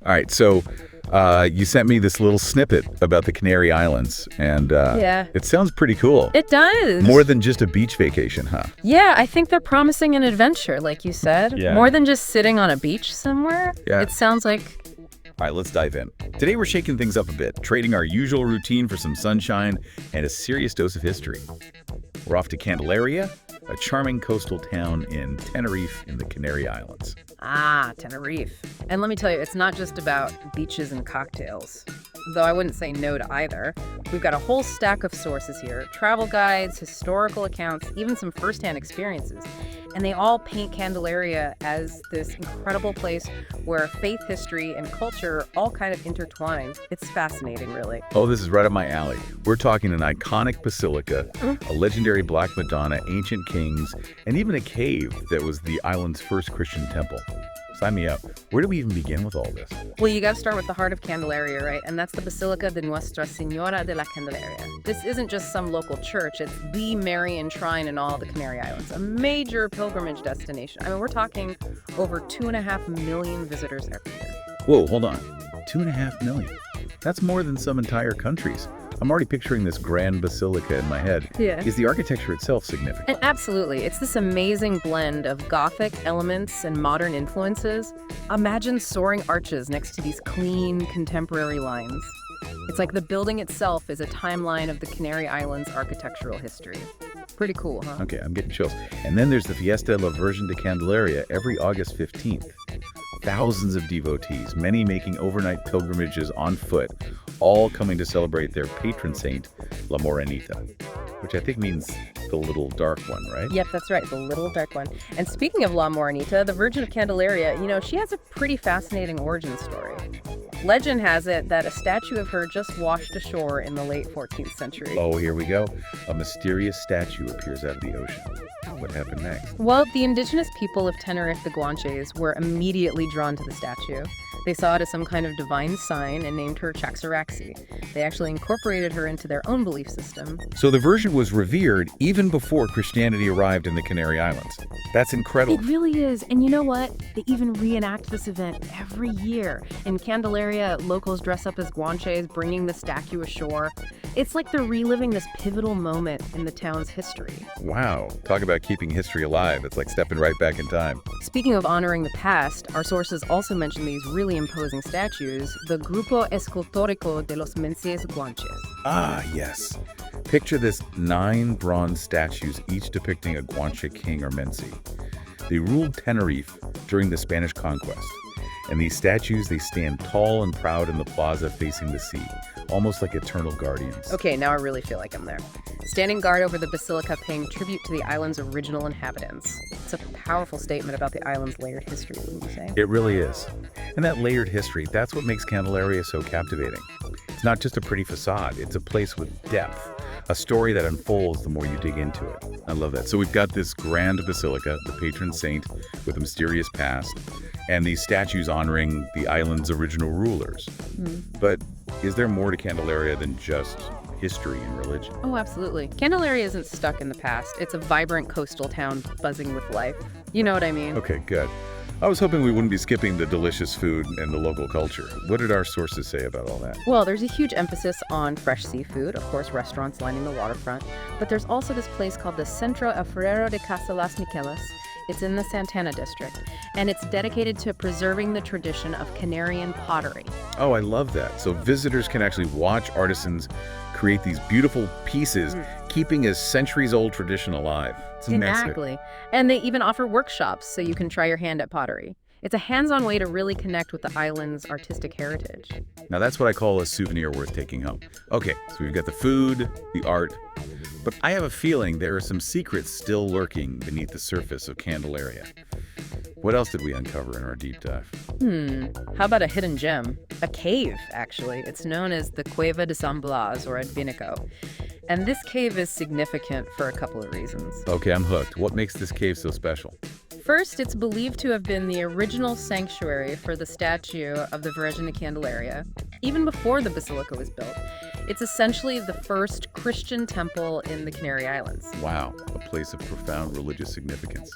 All right, so you sent me this little snippet about the Canary Islands, and it sounds pretty cool. It does. More than just a beach vacation, huh? Yeah, I think they're promising an adventure, like you said. Yeah. More than just sitting on a beach somewhere. Yeah. It sounds like... All right, let's dive in. Today we're shaking things up a bit, trading our usual routine for some sunshine and a serious dose of history. We're off to Candelaria, a charming coastal town in Tenerife in the Canary Islands. Ah, Tenerife. And let me tell you, it's not just about beaches and cocktails. Though I wouldn't say no to either. We've got a whole stack of sources here. Travel guides, historical accounts, even some first-hand experiences. And they all paint Candelaria as this incredible place where faith, history, and culture all kind of intertwine. It's fascinating, really. Oh, this is right up my alley. We're talking an iconic basilica, a legendary Black Madonna, ancient kings, and even a cave that was the island's first Christian temple. Sign me up. Where do we even begin with all this? Well, you got to start with the heart of Candelaria, right? And that's the Basilica de Nuestra Señora de la Candelaria. This isn't just some local church. It's the Marian shrine in all the Canary Islands, a major pilgrimage destination. I mean, we're talking over 2.5 million visitors every year. Whoa, hold on. 2.5 million. That's more than some entire countries. I'm already picturing this grand basilica in my head. Yeah. Is the architecture itself significant? And absolutely. It's this amazing blend of Gothic elements and modern influences. Imagine soaring arches next to these clean, contemporary lines. It's like the building itself is a timeline of the Canary Islands' architectural history. Pretty cool, huh? Okay, I'm getting chills. And then there's the Fiesta de la Virgin de Candelaria every August 15th. Thousands of devotees, many making overnight pilgrimages on foot, all coming to celebrate their patron saint, La Morenita, which I think means the little dark one, right? Yep, that's right, the little dark one. And speaking of La Morenita, the Virgin of Candelaria, she has a pretty fascinating origin story. Legend has it that a statue of her just washed ashore in the late 14th century. Oh, here we go. A mysterious statue appears out of the ocean. What happened next? Well, the indigenous people of Tenerife, the Guanches, were immediately drawn to the statue. They saw it as some kind of divine sign and named her Chaxaraxi. They actually incorporated her into their own belief system. So the Virgin was revered even before Christianity arrived in the Canary Islands. That's incredible. It really is. And you know what? They even reenact this event every year. In Candelaria, locals dress up as Guanches, bringing the statue ashore. It's like they're reliving this pivotal moment in the town's history. Wow. Talk about keeping history alive. It's like stepping right back in time. Speaking of honoring the past, our sources also mention these really imposing statues, the Grupo Escultórico de los Mencies Guanches. Ah, yes. Picture this 9 bronze statues, each depicting a Guanche king or mensi. They ruled Tenerife during the Spanish conquest. And these statues, they stand tall and proud in the plaza facing the sea, almost like eternal guardians. Okay, now I really feel like I'm there. Standing guard over the basilica, paying tribute to the island's original inhabitants. It's a powerful statement about the island's layered history, wouldn't you say? It really is. And that layered history, that's what makes Candelaria so captivating. It's not just a pretty facade, it's a place with depth. A story that unfolds the more you dig into it. I love that. So we've got this grand basilica, the patron saint with a mysterious past, and these statues honoring the island's original rulers. But is there more to Candelaria than just history and religion? Oh, absolutely. Candelaria isn't stuck in the past. It's a vibrant coastal town buzzing with life. You know what I mean? Okay, good. I was hoping we wouldn't be skipping the delicious food and the local culture. What did our sources say about all that? Well, there's a huge emphasis on fresh seafood, of course, restaurants lining the waterfront. But there's also this place called the Centro Alfarero de Casa Las Miquelas. It's in the Santana district, and it's dedicated to preserving the tradition of Canarian pottery. Oh, I love that. So visitors can actually watch artisans create these beautiful pieces, keeping a centuries-old tradition alive. It's massive. Exactly. And they even offer workshops so you can try your hand at pottery. It's a hands-on way to really connect with the island's artistic heritage. Now that's what I call a souvenir worth taking home. Okay, so we've got the food, the art, but I have a feeling there are some secrets still lurking beneath the surface of Candelaria. What else did we uncover in our deep dive? How about a hidden gem? A cave, actually. It's known as the Cueva de San Blas, or Advinico. And this cave is significant for a couple of reasons. Okay, I'm hooked. What makes this cave so special? First, it's believed to have been the original sanctuary for the statue of the Virgin of Candelaria, even before the basilica was built. It's essentially the first Christian temple in the Canary Islands. Wow, a place of profound religious significance.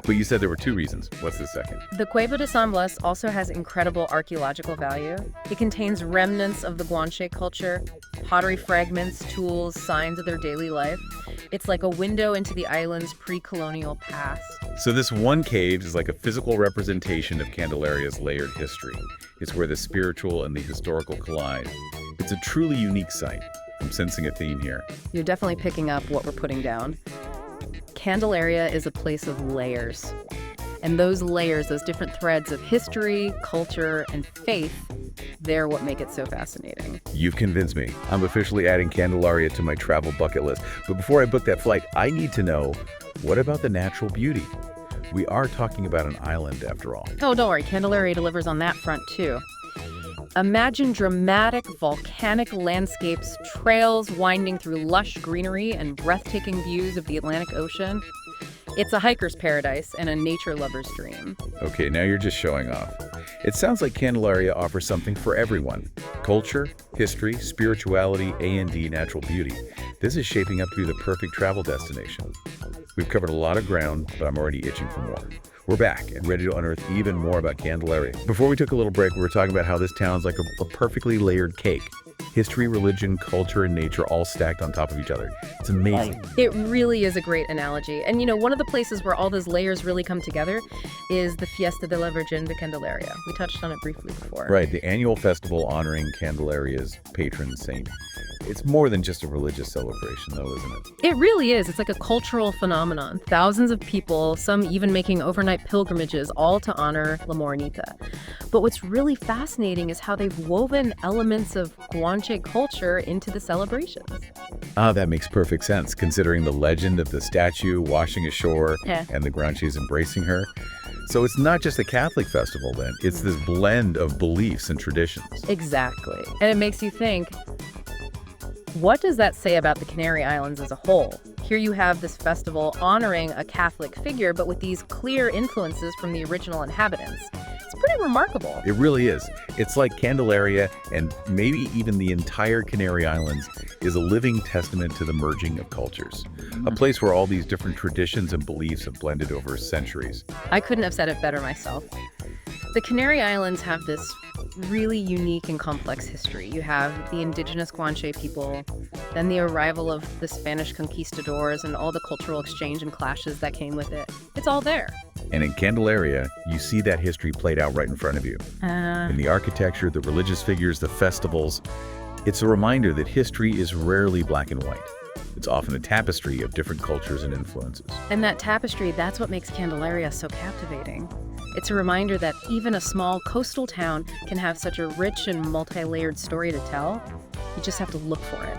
But you said there were 2 reasons. What's the second? The Cueva de San Blas also has incredible archaeological value. It contains remnants of the Guanche culture, pottery fragments, tools, signs of their daily life. It's like a window into the island's pre-colonial past. So this one cave is like a physical representation of Candelaria's layered history. It's where the spiritual and the historical collide. It's a truly unique site. I'm sensing a theme here. You're definitely picking up what we're putting down. Candelaria is a place of layers. And those layers, those different threads of history, culture, and faith, they're what make it so fascinating. You've convinced me. I'm officially adding Candelaria to my travel bucket list. But before I book that flight, I need to know, what about the natural beauty? We are talking about an island after all. Oh, don't worry, Candelaria delivers on that front too. Imagine dramatic volcanic landscapes, trails winding through lush greenery and breathtaking views of the Atlantic Ocean. It's a hiker's paradise and a nature lover's dream. Okay, now you're just showing off. It sounds like Candelaria offers something for everyone. Culture, history, spirituality, A&D, natural beauty. This is shaping up to be the perfect travel destination. We've covered a lot of ground, but I'm already itching for more. We're back and ready to unearth even more about Candelaria. Before we took a little break, we were talking about how this town's like a perfectly layered cake. History, religion, culture, and nature all stacked on top of each other. It's amazing. It really is a great analogy. And one of the places where all those layers really come together is the Fiesta de la Virgin de Candelaria. We touched on it briefly before. Right, the annual festival honoring Candelaria's patron saint. It's more than just a religious celebration, though, isn't it? It really is. It's like a cultural phenomenon. Thousands of people, some even making overnight pilgrimages, all to honor La Morenita. But what's really fascinating is how they've woven elements of Guanche culture into the celebrations. That makes perfect sense, considering the legend of the statue washing ashore and the Guanches embracing her. So it's not just a Catholic festival, then. It's this blend of beliefs and traditions. Exactly. And it makes you think, what does that say about the Canary Islands as a whole? Here you have this festival honoring a Catholic figure, but with these clear influences from the original inhabitants. It's pretty remarkable. It really is. It's like Candelaria, and maybe even the entire Canary Islands, is a living testament to the merging of cultures. A place where all these different traditions and beliefs have blended over centuries. I couldn't have said it better myself. The Canary Islands have this really unique and complex history. You have the indigenous Guanche people, then the arrival of the Spanish conquistadors and all the cultural exchange and clashes that came with it. It's all there. And in Candelaria, you see that history played out right in front of you. In the architecture, the religious figures, the festivals. It's a reminder that history is rarely black and white. It's often a tapestry of different cultures and influences. And that tapestry, that's what makes Candelaria so captivating. It's a reminder that even a small coastal town can have such a rich and multi-layered story to tell. You just have to look for it.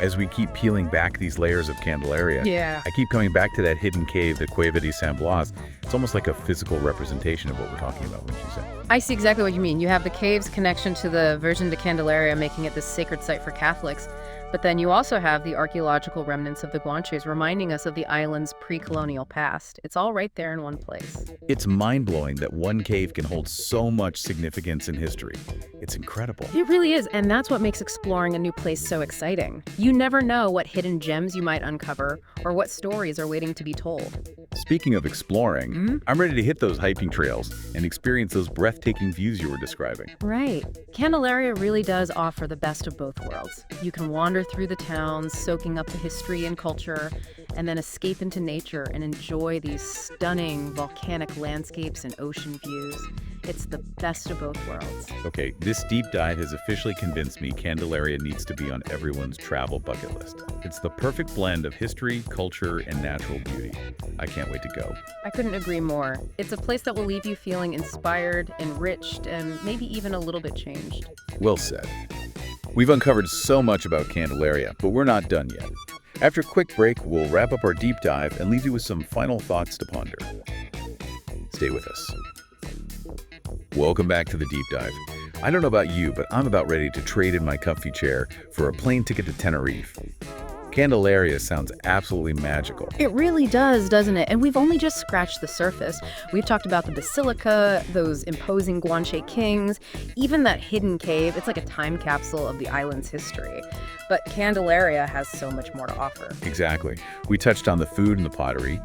As we keep peeling back these layers of Candelaria, I keep coming back to that hidden cave, the Cueva de San Blas. It's almost like a physical representation of what we're talking about, wouldn't you say? I see exactly what you mean. You have the cave's connection to the Virgin de Candelaria, making it this sacred site for Catholics. But then you also have the archaeological remnants of the Guanches reminding us of the island's pre-colonial past. It's all right there in one place. It's mind-blowing that one cave can hold so much significance in history. It's incredible. It really is, and that's what makes exploring a new place so exciting. You never know what hidden gems you might uncover or what stories are waiting to be told. Speaking of exploring, I'm ready to hit those hiking trails and experience those breathtaking views you were describing. Right. Candelaria really does offer the best of both worlds. You can wander through the towns, soaking up the history and culture, and then escape into nature and enjoy these stunning volcanic landscapes and ocean views. It's the best of both worlds. Okay, this deep dive has officially convinced me Candelaria needs to be on everyone's travel bucket list. It's the perfect blend of history, culture, and natural beauty. I can't wait to go. I couldn't agree more. It's a place that will leave you feeling inspired, enriched, and maybe even a little bit changed. Well said. We've uncovered so much about Candelaria, but we're not done yet. After a quick break, we'll wrap up our deep dive and leave you with some final thoughts to ponder. Stay with us. Welcome back to the deep dive. I don't know about you, but I'm about ready to trade in my comfy chair for a plane ticket to Tenerife. Candelaria sounds absolutely magical. It really does, doesn't it? And we've only just scratched the surface. We've talked about the Basilica, those imposing Guanche kings, even that hidden cave. It's like a time capsule of the island's history. But Candelaria has so much more to offer. Exactly. We touched on the food and the pottery.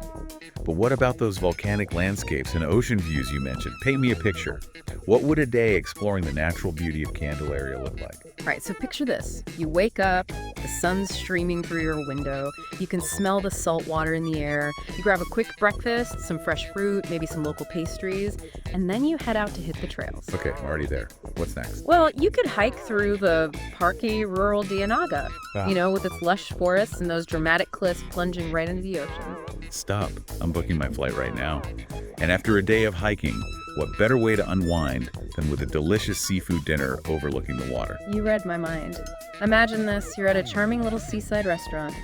But what about those volcanic landscapes and ocean views you mentioned? Paint me a picture. What would a day exploring the natural beauty of Candelaria look like? All right, so picture this. You wake up, the sun's streaming through your window, you can smell the salt water in the air, you grab a quick breakfast, some fresh fruit, maybe some local pastries, and then you head out to hit the trails. Okay, I'm already there. What's next? Well, you could hike through the Parque Rural de Anaga, Wow. with its lush forests and those dramatic cliffs plunging right into the ocean. Stop. I'm booking my flight right now. And after a day of hiking, what better way to unwind than with a delicious seafood dinner overlooking the water? You read my mind. Imagine this, you're at a charming little seaside restaurant.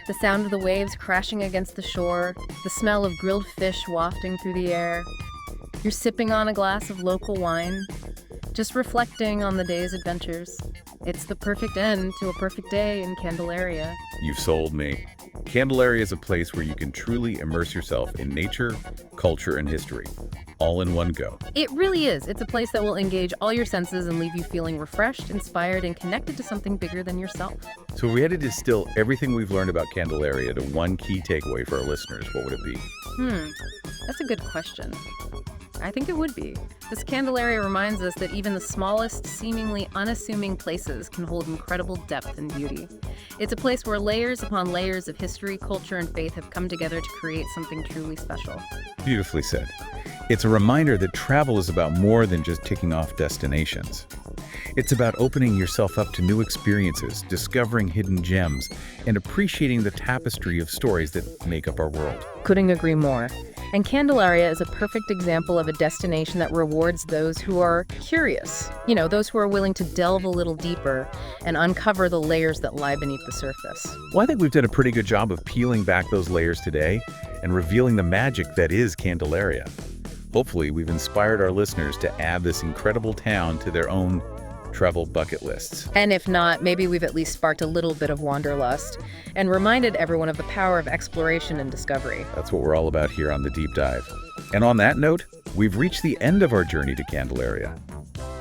The sound of the waves crashing against the shore, the smell of grilled fish wafting through the air. You're sipping on a glass of local wine, just reflecting on the day's adventures. It's the perfect end to a perfect day in Candelaria. You've sold me. Candelaria is a place where you can truly immerse yourself in nature, culture, and history, all in one go. It really is. It's a place that will engage all your senses and leave you feeling refreshed, inspired, and connected to something bigger than yourself. So if we had to distill everything we've learned about Candelaria to one key takeaway for our listeners, what would it be? That's a good question. I think it would be. This Candelaria reminds us that even the smallest, seemingly unassuming places can hold incredible depth and beauty. It's a place where layers upon layers of history, culture, and faith have come together to create something truly special. Beautifully said. It's a reminder that travel is about more than just ticking off destinations. It's about opening yourself up to new experiences, discovering hidden gems, and appreciating the tapestry of stories that make up our world. Couldn't agree more. And Candelaria is a perfect example of a destination that rewards those who are curious. Those who are willing to delve a little deeper and uncover the layers that lie beneath the surface. Well, I think we've done a pretty good job of peeling back those layers today and revealing the magic that is Candelaria. Hopefully, we've inspired our listeners to add this incredible town to their own travel bucket lists. And if not, maybe we've at least sparked a little bit of wanderlust and reminded everyone of the power of exploration and discovery. That's what we're all about here on The Deep Dive. And on that note, we've reached the end of our journey to Candelaria.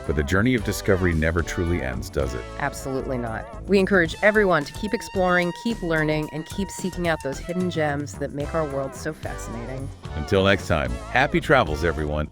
But the journey of discovery never truly ends, does it? Absolutely not. We encourage everyone to keep exploring, keep learning, and keep seeking out those hidden gems that make our world so fascinating. Until next time, happy travels, everyone.